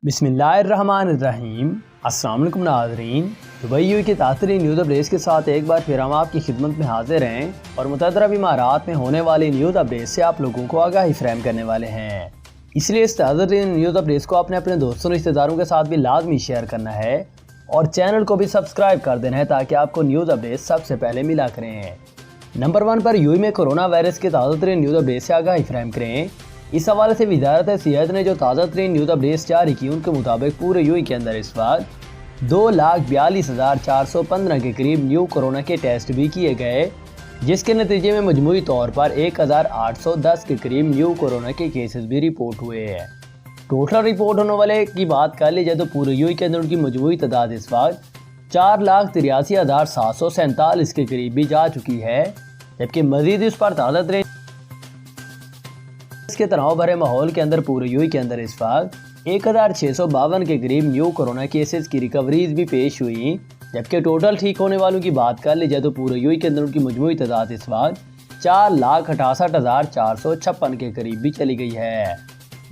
بسم اللہ الرحمن الرحیم۔ السلام علیکم ناظرین، دبئی یو کی تازہ ترین نیوز اپڈیٹس کے ساتھ ایک بار پھر ہم آپ کی خدمت میں حاضر ہیں اور متعدد امارات میں ہونے والی نیوز اپڈیٹ سے آپ لوگوں کو آگاہی فراہم کرنے والے ہیں۔ اس لیے اس تازہ ترین نیوز اپڈیٹس کو آپ نے اپنے دوستوں رشتہ داروں کے ساتھ بھی لازمی شیئر کرنا ہے اور چینل کو بھی سبسکرائب کر دینا ہے تاکہ آپ کو نیوز اپڈیٹ سب سے پہلے ملا کریں۔ نمبر 1 پر یو میں کورونا وائرس کے تازہ ترین نیوز اپڈیٹ سے آگاہی فراہم کریں۔ اس حوالے سے وزارت صحت نے جو تازہ ترین نیوز اپڈیٹس جاری کی ان کے مطابق پورے یو کے اندر اس وقت 2,42,415 کے قریب نیو کورونا کے ٹیسٹ بھی کیے گئے، جس کے نتیجے میں مجموعی طور پر 1,810 کے قریب نیو کورونا کے کیسز بھی رپورٹ ہوئے ہیں۔ ٹوٹل رپورٹ ہونے والے کی بات کر لی جائے تو پورے یو کے اندر ان کی مجموعی تعداد اس وقت 4,83,747 کے قریب بھی جا چکی ہے، جبکہ مزید اس پر تازہ ترین اس کے تناؤ بھرے ماحول کے اندر پورے یو کے اندر اس وقت 1,652 کے قریب نیو کورونا کیسز کی ریکوریز بھی پیش ہوئی، جبکہ ٹوٹل ٹھیک ہونے والوں کی بات کر لی جائے تو پورے یو کے اندر ان کی مجموعی تعداد اس وقت 4,68,456 کے قریب بھی چلی گئی ہے۔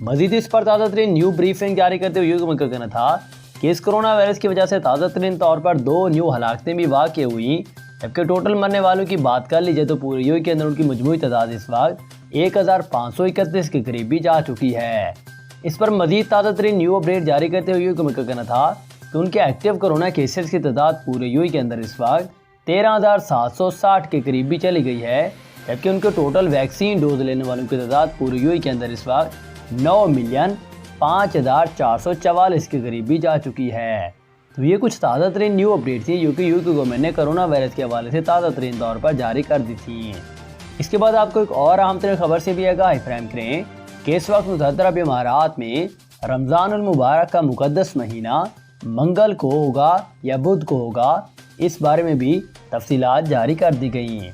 مزید اس پر تازہ ترین نیو بریفنگ جاری کرتے ہوئے یو کا کہنا تھا کہ اس کورونا وائرس کی وجہ سے تازہ ترین طور پر 2 نیو ہلاکتیں بھی واقع ہوئی، جبکہ ٹوٹل مرنے والوں کی بات کر لی جائے تو پورے یو کے اندر ان کی مجموعی تعداد اس وقت 1,531 کے قریب بھی جا چکی ہے۔ اس پر مزید تازہ ترین نیو اپڈیٹ جاری کرتے ہوئے یو کا کہنا تھا کہ ان کے ایکٹیو کورونا کیسز کی تعداد پورے یو کے اندر اس وقت 13,760 کے قریب بھی چلی گئی ہے، جبکہ ان کے ٹوٹل ویکسین ڈوز لینے والوں کی تعداد پورے یو کے اندر اس وقت 9,05,444 کے قریب بھی جا چکی ہے۔ تو یہ کچھ تازہ ترین نیو اپڈیٹ تھی جو کہ یو کی گورنمنٹ نے کورونا وائرس کے حوالے سے تازہ ترین طور پر جاری کر دی تھی۔ اس کے بعد آپ کو ایک اور اہم ترین خبر سے بھی آگاہی فراہم کریں کہ اس وقت متحدہ عرب امارات میں رمضان المبارک کا مقدس مہینہ منگل کو ہوگا یا بدھ کو ہوگا، اس بارے میں بھی تفصیلات جاری کر دی گئی ہیں۔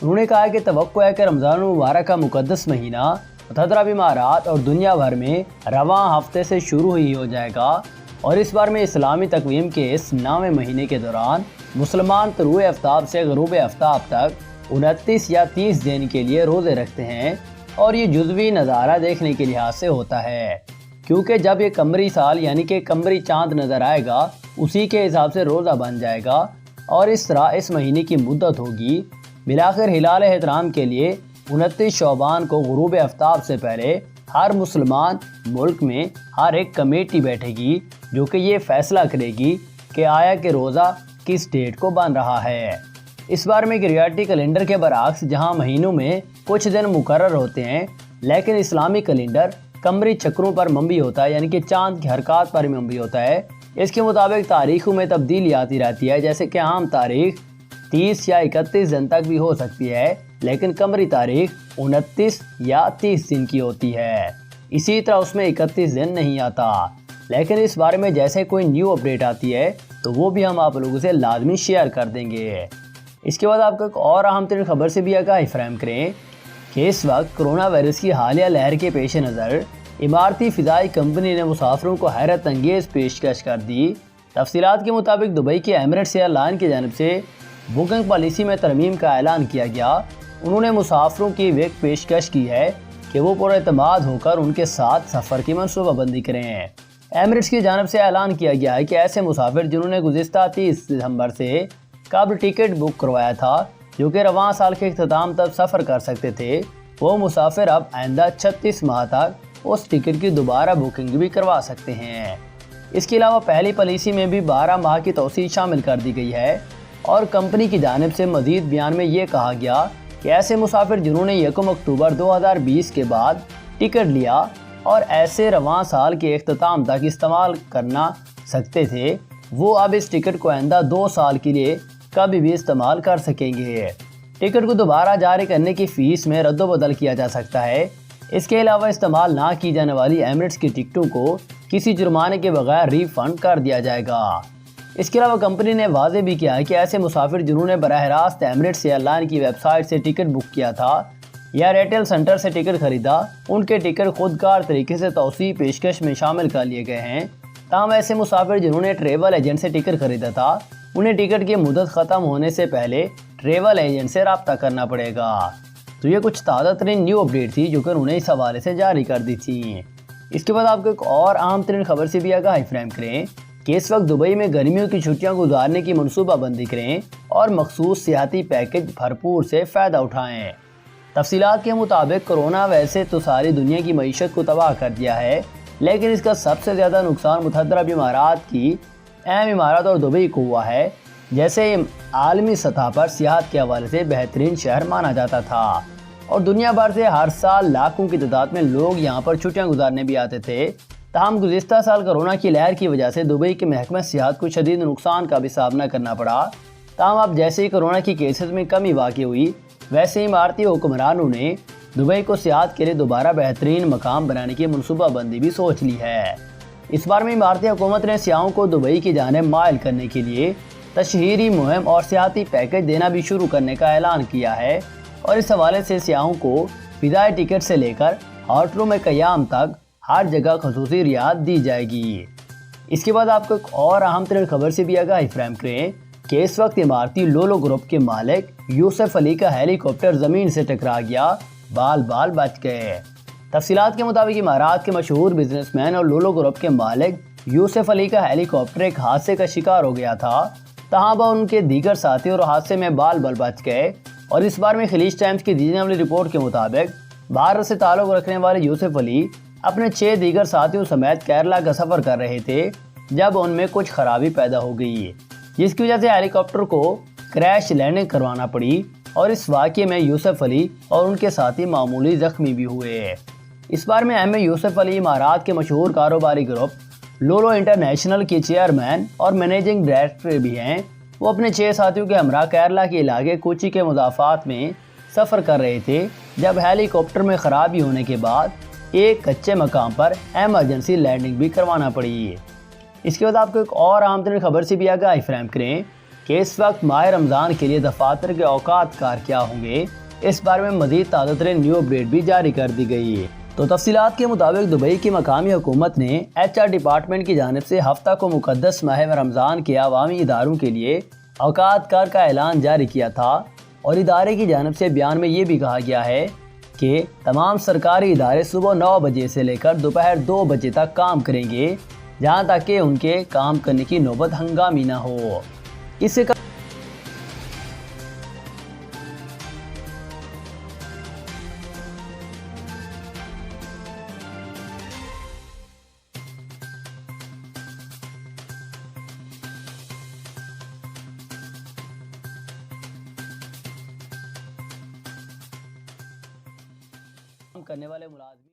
انہوں نے کہا کہ توقع ہے کہ رمضان المبارک کا مقدس مہینہ متحدہ عرب امارات اور دنیا بھر میں رواں ہفتے سے شروع ہی ہو جائے گا، اور اس بار میں اسلامی تقویم کے اس 9ویں مہینے کے دوران مسلمان طلوع آفتاب سے غروب آفتاب تک 29 یا 30 دن کے لیے روزے رکھتے ہیں، اور یہ جزوی نظارہ دیکھنے کے لحاظ سے ہوتا ہے، کیونکہ جب یہ قمری سال یعنی کہ قمری چاند نظر آئے گا اسی کے حساب سے روزہ بن جائے گا، اور اس طرح اس مہینے کی مدت ہوگی۔ بلاخر ہلال احترام کے لیے 29 شعبان کو غروب آفتاب سے پہلے ہر مسلمان ملک میں ہر ایک کمیٹی بیٹھے گی جو کہ یہ فیصلہ کرے گی کہ آیا کہ روزہ کس ڈیٹ کو بن رہا ہے۔ اس بار میں گریگوریان کیلنڈر کے برعکس جہاں مہینوں میں کچھ دن مقرر ہوتے ہیں، لیکن اسلامی کیلنڈر قمری چکروں پر مبنی ہوتا ہے، یعنی کہ چاند کی حرکات پر مبنی ہوتا ہے۔ اس کے مطابق تاریخوں میں تبدیلی آتی رہتی ہے، جیسے کہ عام تاریخ 30 یا 31 دن تک بھی ہو سکتی ہے، لیکن قمری تاریخ 29 یا 30 دن کی ہوتی ہے۔ اسی طرح اس میں 31 دن نہیں آتا، لیکن اس بارے میں جیسے کوئی نیو اپڈیٹ آتی ہے تو وہ بھی ہم آپ لوگوں سے لازمی شیئر کر دیں گے۔ اس کے بعد آپ کو ایک اور اہم ترین خبر سے بھی آگاہی فراہم کریں کہ اس وقت کورونا وائرس کی حالیہ لہر کے پیش نظر اماراتی فضائی کمپنی نے مسافروں کو حیرت انگیز پیشکش کر دی۔ تفصیلات کے مطابق دبئی کے ایمریٹس ایئر لائن کی جانب سے بکنگ پالیسی میں ترمیم کا اعلان کیا گیا۔ انہوں نے مسافروں کی ایک پیشکش کی ہے کہ وہ پر اعتماد ہو کر ان کے ساتھ سفر کی منصوبہ بندی کریں۔ ایمریٹس کی جانب سے اعلان کیا گیا ہے کہ ایسے مسافر جنہوں نے گزشتہ 30 دسمبر سے قبل ٹکٹ بک کروایا تھا، جو کہ رواں سال کے اختتام تک سفر کر سکتے تھے، وہ مسافر اب آئندہ 36 ماہ تک اس ٹکٹ کی دوبارہ بکنگ بھی کروا سکتے ہیں۔ اس کے علاوہ پہلی پالیسی میں بھی 12 ماہ کی توسیع شامل کر دی گئی ہے، اور کمپنی کی جانب سے مزید بیان میں یہ کہا گیا کہ ایسے مسافر جنہوں نے 1 اکتوبر 2020 کے بعد ٹکٹ لیا اور ایسے رواں سال کے اختتام تک استعمال کرنا سکتے تھے، وہ اب اس ٹکٹ کو آئندہ 2 سال کے لیے کبھی بھی استعمال کر سکیں گے۔ ٹکٹ کو دوبارہ جاری کرنے کی فیس میں رد و بدل کیا جا سکتا ہے۔ اس کے علاوہ استعمال نہ کی جانے والی ایمریٹس کی ٹکٹوں کو کسی جرمانے کے بغیر ری فنڈ کر دیا جائے گا۔ اس کے علاوہ کمپنی نے واضح بھی کیا ہے کہ ایسے مسافر جنہوں نے براہ راست ایمریٹس ایئر لائن کی ویب سائٹ سے ٹکٹ بک کیا تھا یا ریٹیل سینٹر سے ٹکٹ خریدا، ان کے ٹکٹ خودکار طریقے سے توسیع پیشکش میں شامل کر لیے گئے ہیں۔ تاہم ایسے مسافر جنہوں نے ٹریول ایجنٹ سے ٹکٹ خریدا تھا، انہیں ٹکٹ کی مدت ختم ہونے سے پہلے ٹریول ایجنٹ سے رابطہ کرنا پڑے گا۔ تو یہ کچھ تازہ ترین نیو اپڈیٹ تھی جو کہ انہوں نے اس حوالے سے جاری کر دی تھی۔ اس کے بعد آپ کو ایک اور اہم ترین خبر سے بھی آگاہی فراہم کریں کہ اس وقت دبئی میں گرمیوں کی چھٹیاں گزارنے کی منصوبہ بندی کریں اور مخصوص سیاحتی پیکج بھرپور سے فائدہ اٹھائیں۔ تفصیلات کے مطابق کرونا ویسے تو ساری دنیا کی معیشت کو تباہ کر دیا ہے، لیکن اس کا سب سے زیادہ نقصان متحدہ امارات کی اہم امارات اور دبئی کو ہوا ہے، جیسے عالمی سطح پر سیاحت کے حوالے سے بہترین شہر مانا جاتا تھا اور دنیا بھر سے ہر سال لاکھوں کی تعداد میں لوگ یہاں پر چھٹیاں گزارنے بھی آتے تھے۔ تاہم گزشتہ سال کرونا کی لہر کی وجہ سے دبئی کے محکمہ سیاحت کو شدید نقصان کا بھی سامنا کرنا پڑا۔ تاہم اب جیسے ہی کرونا کی کیسز میں کمی واقع ہوئی، ویسے ہی اماراتی حکمرانوں نے دبئی کو سیاحت کے لیے دوبارہ بہترین مقام بنانے کی منصوبہ بندی بھی سوچ لی ہے۔ اس بار میں اماراتی حکومت نے سیاحوں کو دبئی کی جانب مائل کرنے کے لیے تشہیری مہم اور سیاحتی پیکج دینا بھی شروع کرنے کا اعلان کیا ہے اور اس حوالے سے سیاحوں کو فضائی ٹکٹ سے لے کر ہوٹلوں میں قیام تک ہر جگہ خصوصی رعایت دی جائے گی۔ اس کے بعد آپ کو ایک اور اہم ترین خبر سے بھی آگاہی فراہم کریں کہ اس وقت اماراتی لولو گروپ کے مالک یوسف علی کا ہیلی کاپٹر زمین سے ٹکرا گیا، بال بچ گئے۔ تفصیلات کے مطابق امارات کے مشہور بزنس مین اور لولو گروپ کے مالک یوسف علی کا ہیلی کاپٹر ایک حادثے کا شکار ہو گیا تھا، تاہم ان کے دیگر ساتھی اور حادثے میں بال بچ گئے اور اس بار میں خلیج ٹائمز کی دی جانے والی رپورٹ کے مطابق بھارت سے تعلق رکھنے والے یوسف علی اپنے 6 دیگر ساتھیوں سمیت کیرلا کا سفر کر رہے تھے جب ان میں کچھ خرابی پیدا ہو گئی، جس کی وجہ سے ہیلی کاپٹر کو کریش لینڈنگ کروانا پڑی اور اس واقعے میں یوسف علی اور ان کے ساتھی معمولی زخمی بھی ہوئے۔ اس بار میں ایم یوسف علی امارات کے مشہور کاروباری گروپ لولو انٹرنیشنل کے چیئرمین اور مینیجنگ ڈائریکٹر بھی ہیں۔ وہ اپنے 6 ساتھیوں کے ہمراہ کیرلا کے علاقے کوچی کے مضافات میں سفر کر رہے تھے جب ہیلی کاپٹر میں خرابی ہونے کے بعد ایک کچے مقام پر ایمرجنسی لینڈنگ بھی کروانا پڑی۔ اس کے بعد آپ کو ایک اور اہم ترین خبر سے بھی آگاہی فراہم کریں کہ اس وقت ماہ رمضان کے لیے دفاتر کے اوقات کار کیا ہوں گے، اس بارے میں مزید تازہ ترین نیو اپڈیٹ بھی جاری کر دی گئی ہے۔ تو تفصیلات کے مطابق دبئی کی مقامی حکومت نے ایچ آر ڈپارٹمنٹ کی جانب سے ہفتہ کو مقدس ماہ رمضان کے عوامی اداروں کے لیے اوقات کار کا اعلان جاری کیا تھا اور ادارے کی جانب سے بیان میں یہ بھی کہا گیا ہے کہ تمام سرکاری ادارے صبح 9 بجے سے لے کر دوپہر 2 بجے تک کام کریں گے، جہاں تک کہ ان کے کام کرنے کی نوبت ہنگامی نہ ہو۔ اس سے کرنے والے ملازمین